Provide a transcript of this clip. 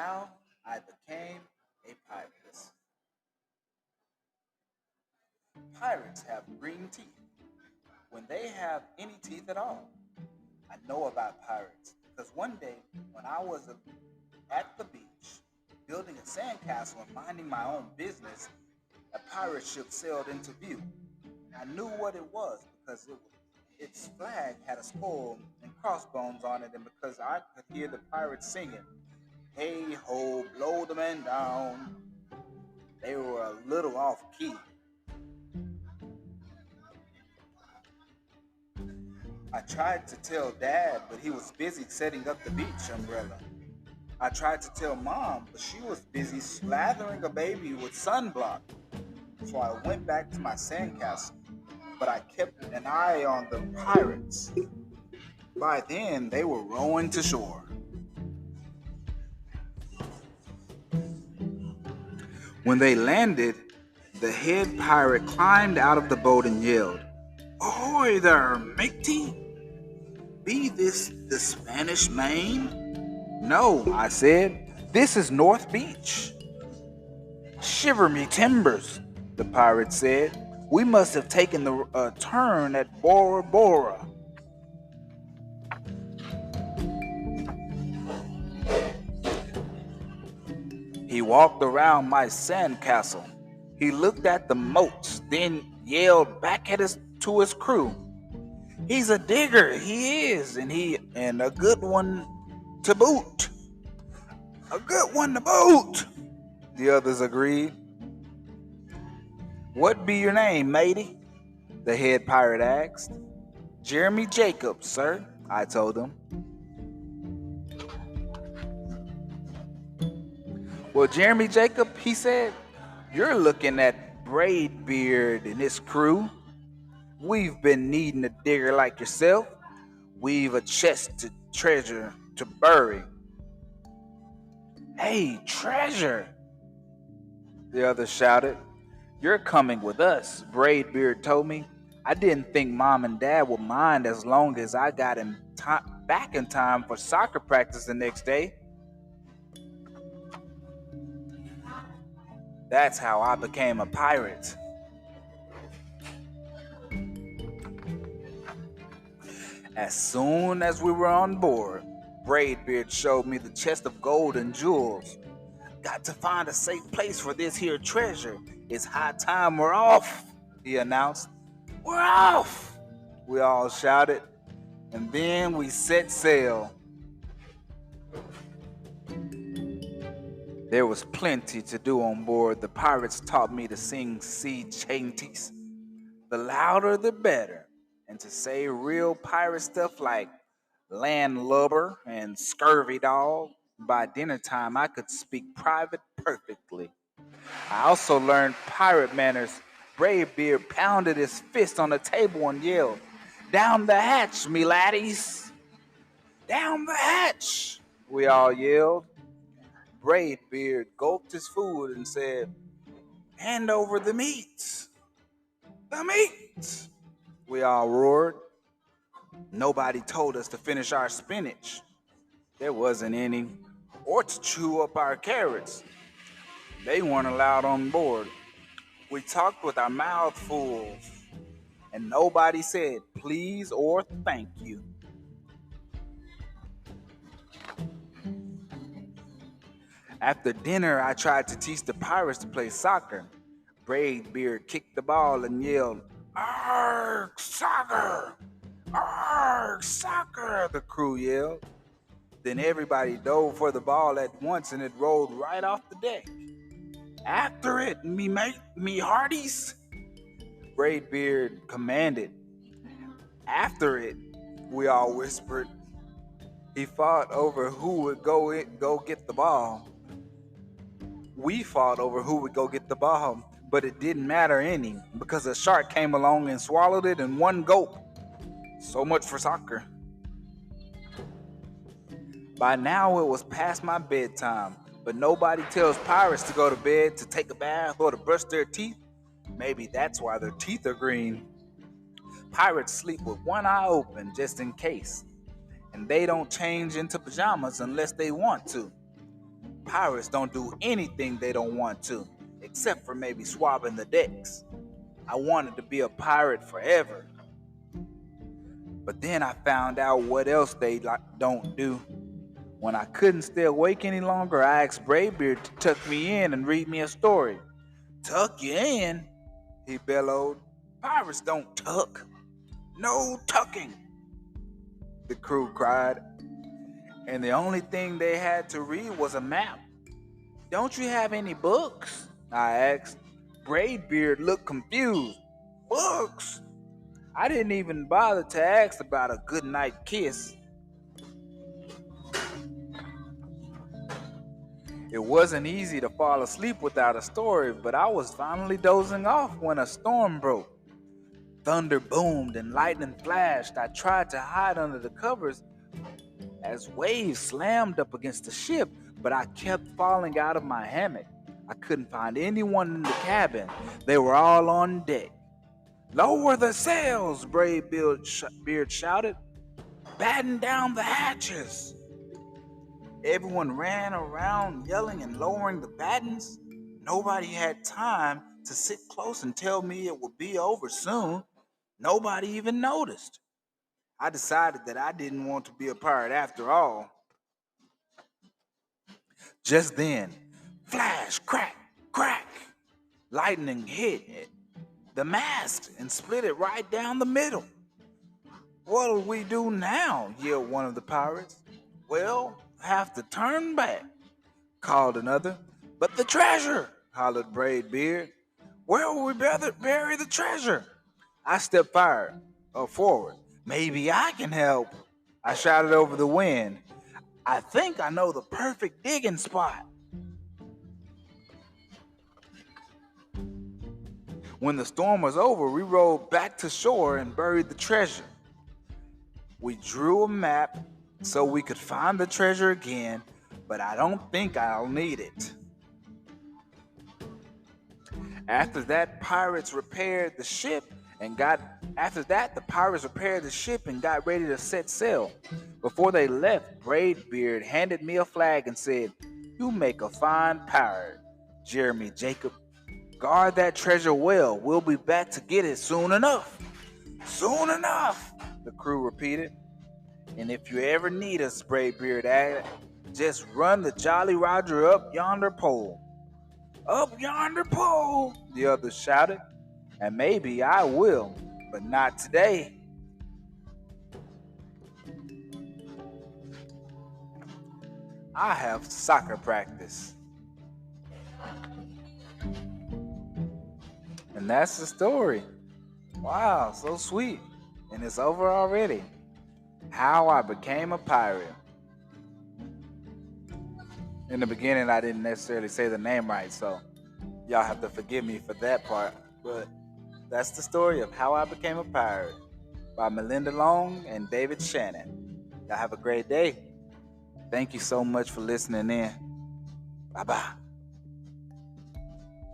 how I became a pirate. Pirates have green teeth when they have any teeth at all. I know about pirates because one day when I was at the beach building a sandcastle and minding my own business, a pirate ship sailed into view. I knew what it was because its flag had a skull and crossbones on it, and because I could hear the pirates singing, "Hey ho, blow the man down." They were a little off key. I tried to tell Dad, but he was busy setting up the beach umbrella. I tried to tell Mom, but she was busy slathering a baby with sunblock. So I went back to my sandcastle, but I kept an eye on the pirates. By then, they were rowing to shore. When they landed, the head pirate climbed out of the boat and yelled, "Ahoy there, matey! Be this the Spanish Main?" "No," I said. "This is North Beach." "Shiver me timbers," the pirate said. "We must have taken the turn at Bora Bora." He walked around my sandcastle. He looked at the moats, then yelled back at to his crew. "He's a digger, he is, and a good one to boot." "A good one to boot," the others agreed. "What be your name, matey?" the head pirate asked. "Jeremy Jacobs, sir," I told him. "Well, Jeremy Jacob," he said, "you're looking at Braidbeard and his crew. We've been needing a digger like yourself. We've a chest of treasure to bury." "Hey, treasure!" the others shouted. "You're coming with us," Braidbeard told me. "I didn't think Mom and Dad would mind as long as I got back in time for soccer practice the next day." That's how I became a pirate. As soon as we were on board, Braidbeard showed me the chest of gold and jewels. "Got to find a safe place for this here treasure. It's high time we're off," he announced. "We're off!" we all shouted, and then we set sail. There was plenty to do on board. The pirates taught me to sing sea chanties. The louder the better, and to say real pirate stuff like landlubber and scurvy dog. By dinner time, I could speak private perfectly. I also learned pirate manners. Bravebeard pounded his fist on the table and yelled, "Down the hatch, me laddies!" "Down the hatch!" we all yelled. Braidbeard gulped his food and said, "Hand over the meat." "The meat!" we all roared. Nobody told us to finish our spinach. There wasn't any. Or to chew up our carrots. They weren't allowed on board. We talked with our mouths full, and nobody said please or thank you. After dinner, I tried to teach the pirates to play soccer. Braidbeard kicked the ball and yelled, "Arg, soccer! Arg, soccer!" the crew yelled. Then everybody dove for the ball at once and it rolled right off the deck. "After it, me mate, me hearties!" Braidbeard commanded. "After it," we all whispered. He fought over who would go get the ball. We fought over who would go get the ball, but it didn't matter any because a shark came along and swallowed it in one gulp. So much for soccer. By now it was past my bedtime, but nobody tells pirates to go to bed, to take a bath, or to brush their teeth. Maybe that's why their teeth are green. Pirates sleep with one eye open just in case, and they don't change into pajamas unless they want to. pirates don't do anything they don't want to, except for maybe swabbing the decks. I wanted to be a pirate forever. But then I found out what else they don't do. When I couldn't stay awake any longer, I asked Braybeard to tuck me in and read me a story. Tuck you in? He bellowed. Pirates don't tuck. No tucking, the crew cried. And the only thing they had to read was a map. Don't you have any books? I asked. Braybeard looked confused. Books? I didn't even bother to ask about a goodnight kiss. It wasn't easy to fall asleep without a story, but I was finally dozing off when a storm broke. Thunder boomed and lightning flashed. I tried to hide under the covers as waves slammed up against the ship, but I kept falling out of my hammock. I couldn't find anyone in the cabin. They were all on deck. Lower the sails, Braybeard shouted. Batten down the hatches. Everyone ran around yelling and lowering the battens. Nobody had time to sit close and tell me it would be over soon. Nobody even noticed. I decided that I didn't want to be a pirate after all. Just then, flash, crack, crack. Lightning hit the mast and split it right down the middle. What'll we do now? Yelled one of the pirates. Well, have to turn back, called another. But the treasure, hollered Braybeard. Where will we bury the treasure? I stepped forward. Maybe I can help. I shouted over the wind. I think I know the perfect digging spot. When the storm was over, we rowed back to shore and buried the treasure. We drew a map so we could find the treasure again, but I don't think I'll need it. After that, the pirates repaired the ship and got ready to set sail. Before they left, Braybeard handed me a flag and said, "You make a fine pirate, Jeremy Jacob. Guard that treasure well. We'll be back to get it soon enough." Soon enough, the crew repeated. And if you ever need us, Braybeard added, just run the Jolly Roger up yonder pole. Up yonder pole, the others shouted. And maybe I will, but not today. I have soccer practice. And that's the story. Wow, so sweet. And it's over already. How I became a pirate. In the beginning, I didn't necessarily say the name right, so y'all have to forgive me for that part. But that's the story of How I Became a Pirate by Melinda Long and David Shannon. Y'all have a great day. Thank you so much for listening in. Bye-bye.